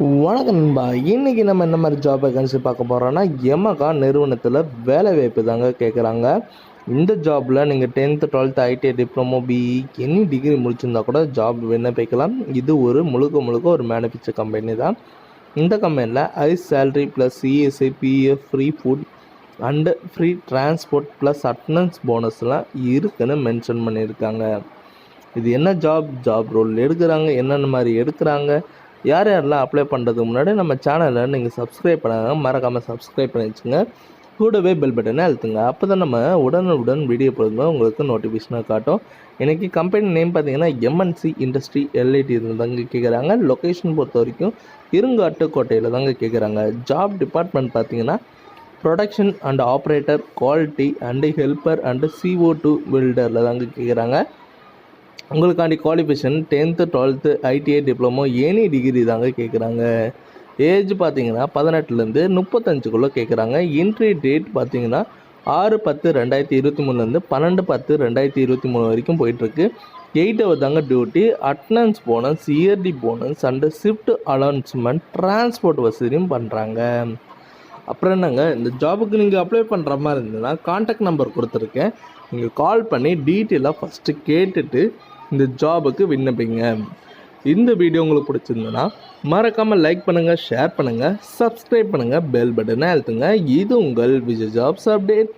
வணக்கம் நண்பா. இன்றைக்கி நம்ம என்ன மாதிரி ஜாப் வேகன்சி பார்க்க போகிறோன்னா எமகா நிறுவனத்தில் வேலைவாய்ப்பு தாங்க கேட்குறாங்க. இந்த ஜாபில் நீங்கள் 10th 12th ITI diploma BE any degree முடிச்சிருந்தா கூட ஜாப் விண்ணப்பிக்கலாம். இது முழுக்க ஒரு மேனுஃபேக்சர் கம்பெனி தான். இந்த கம்பெனியில் high salary plus CSI PF free food and free transport plus attendance போனஸ்லாம் இருக்குன்னு மென்ஷன் பண்ணியிருக்காங்க. இது என்ன ஜாப் ரோல் எடுக்கிறாங்க, என்னென்ன மாதிரி எடுக்கிறாங்க, யார் யாரெல்லாம் அப்ளை பண்ணுறதுக்கு முன்னாடி நம்ம சேனலை நீங்கள் சப்ஸ்கிரைப் பண்ணாங்க, மறக்காமல் சப்ஸ்கிரைப் பண்ணி வச்சுங்க. கூடவே பெல் பட்டனை அழுத்துங்க. அப்போ தான் நம்ம உடனுடன் வீடியோ போடும்போது உங்களுக்கு நோட்டிஃபிகேஷனாக காட்டும். இன்றைக்கி கம்பெனி நேம் பார்த்தீங்கன்னா எம்என்சி இண்டஸ்ட்ரி எல்ஐடி தாங்க கேட்குறாங்க. லொக்கேஷன் பொறுத்த வரைக்கும் இருங்காட்டுக்கோட்டையில் தாங்க கேட்குறாங்க. ஜாப் டிபார்ட்மெண்ட் பார்த்தீங்கன்னா production and operator, quality and helper and CO2 பில்டரில் தாங்க கேட்குறாங்க. உங்களுக்காண்டி qualification 10th 12th ITI diploma any degree தாங்க கேட்குறாங்க. ஏஜ் பார்த்தீங்கன்னா 18லேருந்து 35க்குள்ளே கேட்குறாங்க. என்ட்ரி டேட் பார்த்தீங்கன்னா 6/10/2023 12/10/2023 வரைக்கும் போயிட்டுருக்கு. 8 ஹவர் தாங்க duty. Attendance bonus, early bonus and shift allowancement, transport வசதியும் பண்ணுறாங்க. அப்புறம் என்னங்க, இந்த ஜாபுக்கு நீங்கள் அப்ளை பண்ணுற மாதிரி இருந்ததுன்னா கான்டாக்ட் நம்பர் கொடுத்துருக்கேன். நீங்கள் கால் பண்ணி டீட்டெயிலாக ஃபஸ்ட்டு கேட்டுட்டு இந்த ஜாபுக்கு விண்ணப்பிங்க. இந்த வீடியோ உங்களுக்கு பிடிச்சிருந்ததுன்னா மறக்காமல் லைக் பண்ணுங்கள், ஷேர் பண்ணுங்கள், சப்ஸ்கிரைப் பண்ணுங்கள், பெல் பட்டனை அழுத்துங்க. இது உங்கள் விஜய் ஜாப்ஸ் அப்டேட்.